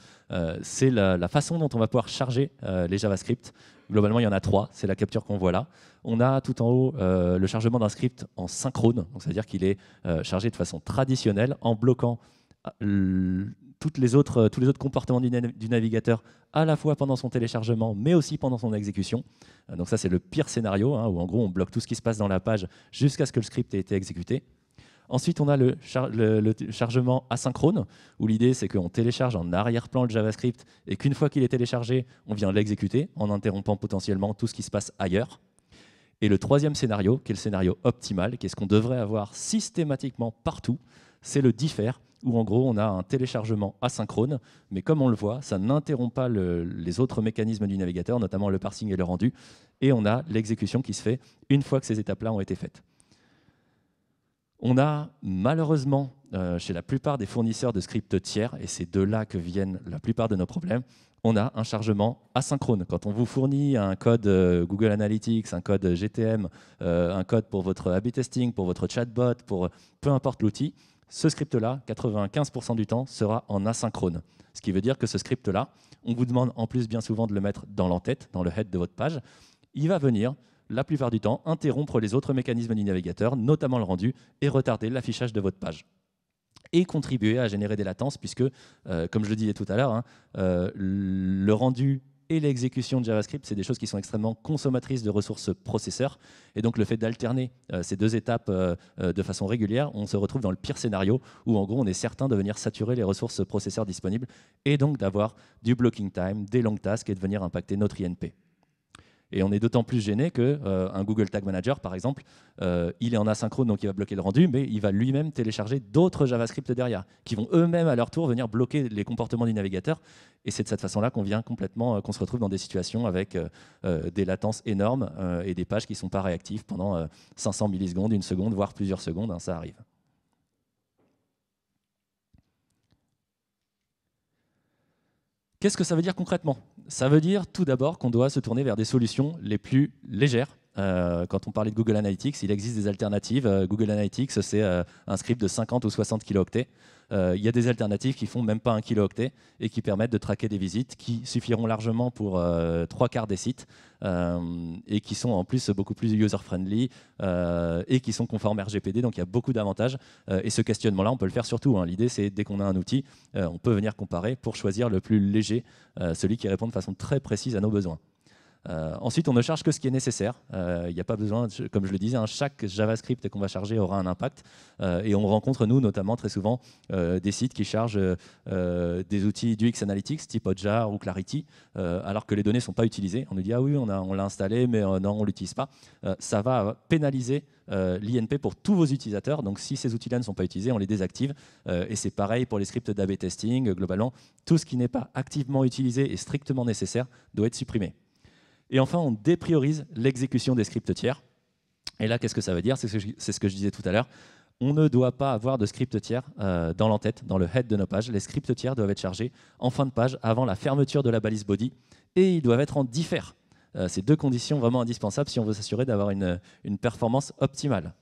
c'est la façon dont on va pouvoir charger les JavaScript. Globalement, il y en a trois, c'est la capture qu'on voit là. On a tout en haut le chargement d'un script en synchrone, c'est-à-dire qu'il est chargé de façon traditionnelle en bloquant tous les autres comportements du navigateur à la fois pendant son téléchargement, mais aussi pendant son exécution. Donc ça, c'est le pire scénario, hein, où en gros, on bloque tout ce qui se passe dans la page jusqu'à ce que le script ait été exécuté. Ensuite, on a le chargement asynchrone, où l'idée, c'est qu'on télécharge en arrière-plan le JavaScript et qu'une fois qu'il est téléchargé, on vient l'exécuter en interrompant potentiellement tout ce qui se passe ailleurs. Et le troisième scénario, qui est le scénario optimal, qui est ce qu'on devrait avoir systématiquement partout, c'est le differ, où en gros, on a un téléchargement asynchrone, mais comme on le voit, ça n'interrompt pas les autres mécanismes du navigateur, notamment le parsing et le rendu, et on a l'exécution qui se fait une fois que ces étapes-là ont été faites. On a malheureusement chez la plupart des fournisseurs de scripts tiers, et c'est de là que viennent la plupart de nos problèmes, on a un chargement asynchrone. Quand on vous fournit un code Google Analytics, un code GTM, un code pour votre A/B testing, pour votre chatbot, pour peu importe l'outil, ce script-là, 95% du temps, sera en asynchrone. Ce qui veut dire que ce script-là, on vous demande en plus bien souvent de le mettre dans l'entête, dans le head de votre page. Il va venir, la plupart du temps, interrompre les autres mécanismes du navigateur, notamment le rendu, et retarder l'affichage de votre page. Et contribuer à générer des latences, puisque, comme je le disais tout à l'heure, le rendu et l'exécution de JavaScript, c'est des choses qui sont extrêmement consommatrices de ressources processeurs. Et donc, le fait d'alterner ces deux étapes de façon régulière, on se retrouve dans le pire scénario où, en gros, on est certain de venir saturer les ressources processeurs disponibles et donc d'avoir du blocking time, des long tasks et de venir impacter notre INP. Et on est d'autant plus gêné qu'un Google Tag Manager, par exemple, il est en asynchrone, donc il va bloquer le rendu, mais il va lui-même télécharger d'autres JavaScript derrière, qui vont eux-mêmes, à leur tour, venir bloquer les comportements du navigateur. Et c'est de cette façon-là qu'on qu'on se retrouve dans des situations avec des latences énormes et des pages qui ne sont pas réactives pendant 500 millisecondes, une seconde, voire plusieurs secondes, ça arrive. Qu'est-ce que ça veut dire concrètement? Ça veut dire tout d'abord qu'on doit se tourner vers des solutions les plus légères. Quand on parlait de Google Analytics, il existe des alternatives. Google Analytics, c'est un script de 50 ou 60 kilooctets. Il y a des alternatives qui font même pas 1 kilooctet et qui permettent de traquer des visites qui suffiront largement pour 3/4 des sites et qui sont en plus beaucoup plus user-friendly et qui sont conformes RGPD. Donc il y a beaucoup d'avantages. Et ce questionnement-là, on peut le faire sur tout. L'idée, c'est dès qu'on a un outil, on peut venir comparer pour choisir le plus léger, celui qui répond de façon très précise à nos besoins. Ensuite, on ne charge que ce qui est nécessaire. Il n'y a pas besoin, comme je le disais, chaque JavaScript qu'on va charger aura un impact. Et on rencontre, nous, notamment, très souvent, des sites qui chargent des outils d'UX Analytics, type Hotjar ou Clarity, alors que les données ne sont pas utilisées. On nous dit « Ah oui, on l'a installé, mais non, on ne l'utilise pas ». Ça va pénaliser l'INP pour tous vos utilisateurs. Donc, si ces outils-là ne sont pas utilisés, on les désactive. Et c'est pareil pour les scripts d'A/B testing. Globalement, tout ce qui n'est pas activement utilisé et strictement nécessaire doit être supprimé. Et enfin, on dépriorise l'exécution des scripts tiers. Et là, qu'est-ce que ça veut dire? C'est ce que je disais tout à l'heure. On ne doit pas avoir de scripts tiers dans l'entête, dans le head de nos pages. Les scripts tiers doivent être chargés en fin de page, avant la fermeture de la balise body, et ils doivent être en diffère. C'est deux conditions vraiment indispensables si on veut s'assurer d'avoir une performance optimale.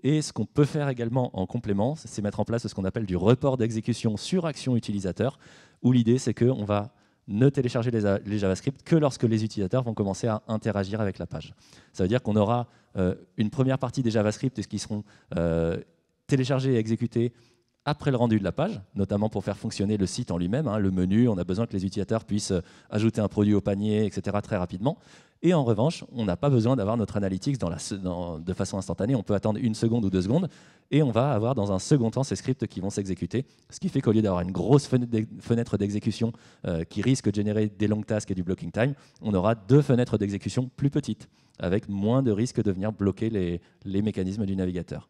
Et ce qu'on peut faire également en complément, c'est mettre en place ce qu'on appelle du report d'exécution sur action utilisateur, où l'idée, c'est qu'on va ne télécharger les JavaScript que lorsque les utilisateurs vont commencer à interagir avec la page. Ça veut dire qu'on aura une première partie des JavaScript qui seront téléchargés et exécutés après le rendu de la page, notamment pour faire fonctionner le site en lui-même, le menu. On a besoin que les utilisateurs puissent ajouter un produit au panier, etc. très rapidement. Et en revanche, on n'a pas besoin d'avoir notre analytics de façon instantanée. On peut attendre 1 seconde ou 2 secondes et on va avoir dans un second temps ces scripts qui vont s'exécuter. Ce qui fait qu'au lieu d'avoir une grosse fenêtre d'exécution qui risque de générer des long tasks et du blocking time, on aura 2 fenêtres d'exécution plus petites avec moins de risque de venir bloquer les mécanismes du navigateur.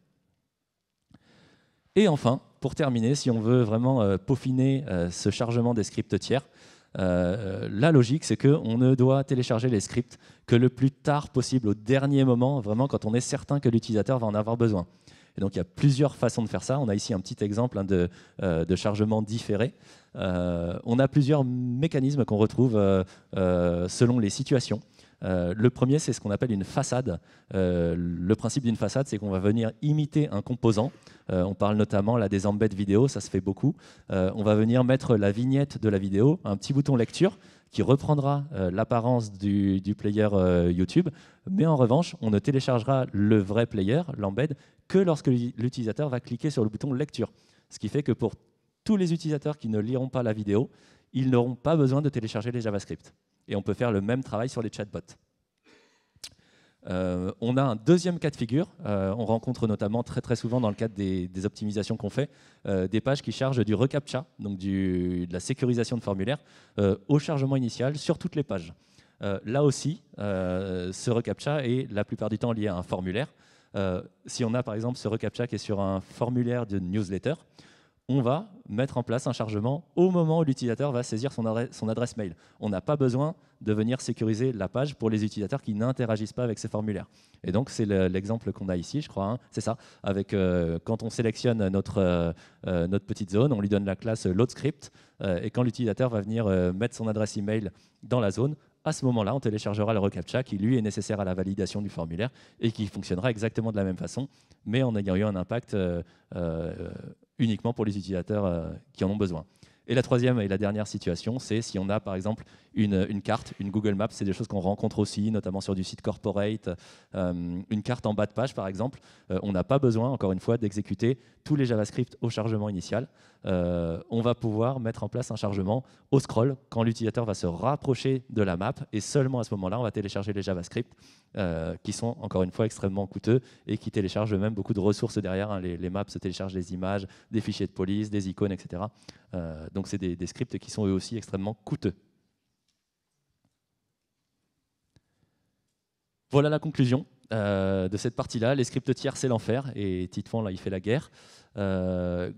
Et enfin, pour terminer, si on veut vraiment peaufiner ce chargement des scripts tiers, la logique, c'est qu'on ne doit télécharger les scripts que le plus tard possible, au dernier moment, vraiment quand on est certain que l'utilisateur va en avoir besoin. Et donc, il y a plusieurs façons de faire ça. On a ici un petit exemple de chargement différé. On a plusieurs mécanismes qu'on retrouve selon les situations. Le premier, c'est ce qu'on appelle une façade. Le principe d'une façade, c'est qu'on va venir imiter un composant. On parle notamment là, des embeds vidéo, ça se fait beaucoup. On va venir mettre la vignette de la vidéo, un petit bouton lecture qui reprendra l'apparence du player YouTube. Mais en revanche, on ne téléchargera le vrai player, l'embed, que lorsque l'utilisateur va cliquer sur le bouton lecture. Ce qui fait que pour tous les utilisateurs qui ne liront pas la vidéo, ils n'auront pas besoin de télécharger les JavaScript. Et on peut faire le même travail sur les chatbots. On a un deuxième cas de figure. On rencontre notamment très souvent dans le cadre des optimisations qu'on fait, des pages qui chargent du reCAPTCHA, donc de la sécurisation de formulaire, au chargement initial sur toutes les pages. Là aussi, ce reCAPTCHA est la plupart du temps lié à un formulaire. Si on a par exemple ce reCAPTCHA qui est sur un formulaire de newsletter, on va mettre en place un chargement au moment où l'utilisateur va saisir son adresse mail. On n'a pas besoin de venir sécuriser la page pour les utilisateurs qui n'interagissent pas avec ces formulaires. Et donc, c'est l'exemple qu'on a ici, je crois. Hein, c'est ça. Avec, quand on sélectionne notre petite zone, on lui donne la classe loadScript. Et quand l'utilisateur va venir mettre son adresse email dans la zone, à ce moment-là, on téléchargera le reCAPTCHA qui, lui, est nécessaire à la validation du formulaire et qui fonctionnera exactement de la même façon, mais en ayant eu un impact uniquement pour les utilisateurs qui en ont besoin. Et la troisième et la dernière situation, c'est si on a par exemple une carte, une Google Maps, c'est des choses qu'on rencontre aussi, notamment sur du site corporate, une carte en bas de page par exemple, on n'a pas besoin, encore une fois, d'exécuter tous les JavaScript au chargement initial. On va pouvoir mettre en place un chargement au scroll quand l'utilisateur va se rapprocher de la map, et seulement à ce moment-là, on va télécharger les JavaScript qui sont, encore une fois, extrêmement coûteux et qui téléchargent même beaucoup de ressources derrière. Hein. Les maps se téléchargent des images, des fichiers de police, des icônes, etc. Donc c'est des scripts qui sont eux aussi extrêmement coûteux. Voilà la conclusion de cette partie-là. Les scripts tiers, c'est l'enfer, et Titefont, là, il fait la guerre.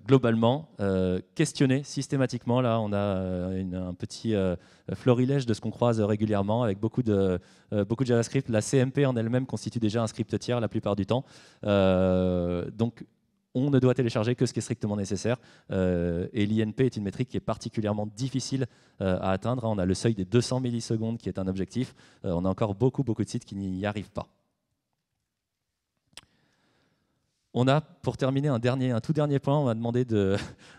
Globalement, questionner systématiquement, là, on a un petit florilège de ce qu'on croise régulièrement, avec beaucoup de JavaScript. La CMP en elle-même constitue déjà un script tiers la plupart du temps. Donc, on ne doit télécharger que ce qui est strictement nécessaire. Et l'INP est une métrique qui est particulièrement difficile à atteindre. On a le seuil des 200 millisecondes qui est un objectif. On a encore beaucoup de sites qui n'y arrivent pas. On a, pour terminer, un tout dernier point. On va demander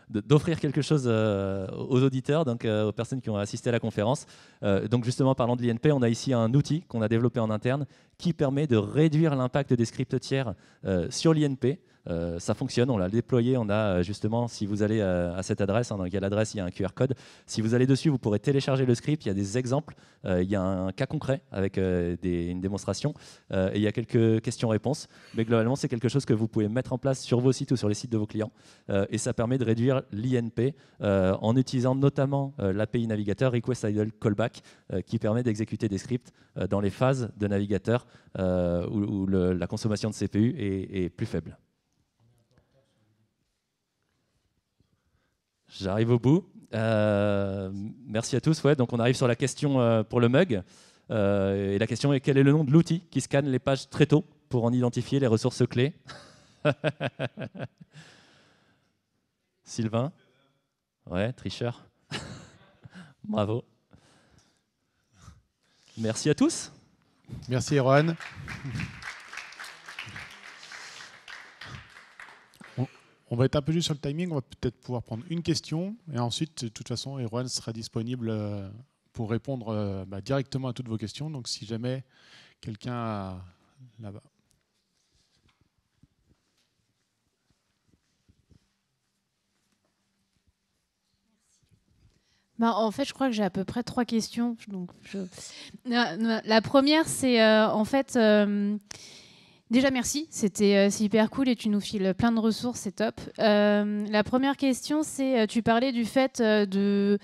d'offrir quelque chose aux auditeurs, donc aux personnes qui ont assisté à la conférence. Donc justement, parlant de l'INP, on a ici un outil qu'on a développé en interne qui permet de réduire l'impact des scripts tiers sur l'INP. Ça fonctionne, on l'a déployé, on a justement, si vous allez à cette adresse, hein, donc à l'adresse il y a un QR code, si vous allez dessus vous pourrez télécharger le script, il y a des exemples, il y a un cas concret avec une démonstration et il y a quelques questions-réponses, mais globalement c'est quelque chose que vous pouvez mettre en place sur vos sites ou sur les sites de vos clients et ça permet de réduire l'INP en utilisant notamment l'API navigateur Request Idle Callback qui permet d'exécuter des scripts dans les phases de navigateur où la consommation de CPU est plus faible. J'arrive au bout. Merci à tous. Ouais, donc on arrive sur la question pour le mug. Et la question est quel est le nom de l'outil qui scanne les pages très tôt pour en identifier les ressources clés? Sylvain? Ouais, tricheur. Bravo. Merci à tous. Merci Erwan. On va être un peu juste sur le timing, on va peut-être pouvoir prendre une question et ensuite, de toute façon, Erwan sera disponible pour répondre directement à toutes vos questions. Donc si jamais quelqu'un a là-bas. En fait, je crois que j'ai à peu près 3 questions. Donc la première, c'est en fait... Déjà, merci, c'est hyper cool et tu nous files plein de ressources, c'est top. La première question, c'est, tu parlais du fait de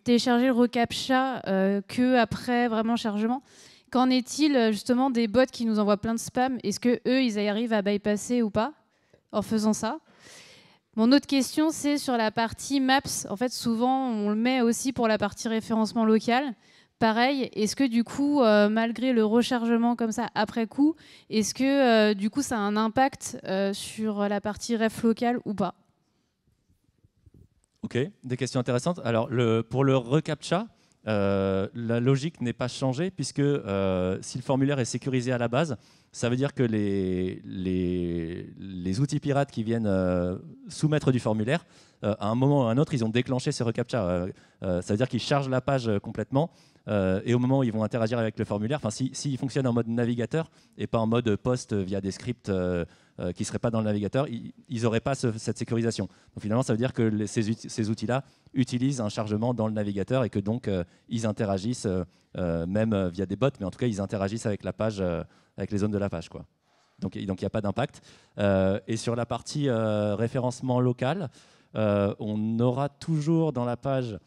télécharger le reCAPTCHA que après vraiment chargement. Qu'en est-il justement des bots qui nous envoient plein de spam? Est-ce qu'eux, ils arrivent à bypasser ou pas en faisant ça? Mon autre question, c'est sur la partie Maps. En fait, souvent, on le met aussi pour la partie référencement local. Pareil, est-ce que du coup, malgré le rechargement comme ça après coup, est-ce que du coup ça a un impact sur la partie ref locale ou pas? Ok, des questions intéressantes. Alors pour le reCAPTCHA, la logique n'est pas changée puisque si le formulaire est sécurisé à la base, ça veut dire que les outils pirates qui viennent soumettre du formulaire, à un moment ou à un autre, ils ont déclenché ce reCAPTCHA. Ça veut dire qu'ils chargent la page complètement. Et au moment où ils vont interagir avec le formulaire, s'ils fonctionnent en mode navigateur et pas en mode post via des scripts qui ne seraient pas dans le navigateur, ils n'auraient pas cette sécurisation. Donc finalement, ça veut dire que ces outils-là utilisent un chargement dans le navigateur et que donc ils interagissent même via des bots, mais en tout cas, ils interagissent avec la page, avec les zones de la page, quoi. Donc il n'y a pas d'impact. Et sur la partie référencement local, on aura toujours dans la page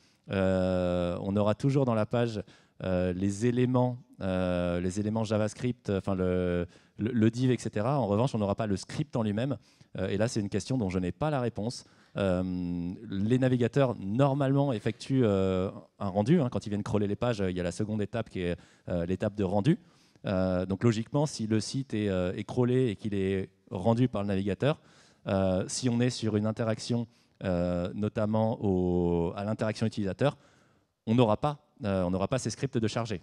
les éléments JavaScript, le div, etc. En revanche, on n'aura pas le script en lui-même. Et là, c'est une question dont je n'ai pas la réponse. Les navigateurs, normalement, effectuent un rendu. Quand ils viennent crawler les pages, il y a la seconde étape qui est l'étape de rendu. Donc logiquement, si le site est crawlé et qu'il est rendu par le navigateur, si on est sur une interaction, notamment à l'interaction utilisateur, on n'aura pas ces scripts de charger.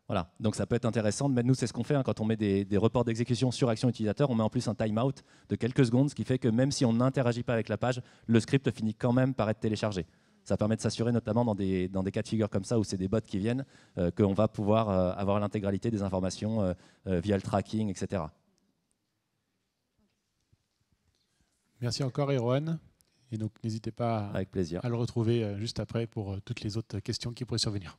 Voilà. Donc ça peut être intéressant de mettre, nous c'est ce qu'on fait quand on met des reports d'exécution sur action utilisateur, on met en plus un timeout de quelques secondes, ce qui fait que même si on n'interagit pas avec la page, le script finit quand même par être téléchargé. Ça permet de s'assurer notamment dans des cas de figure comme ça où c'est des bots qui viennent, qu'on va pouvoir avoir l'intégralité des informations via le tracking, etc. Merci encore, Erwan. Et donc, n'hésitez pas Avec plaisir. à le retrouver juste après pour toutes les autres questions qui pourraient survenir.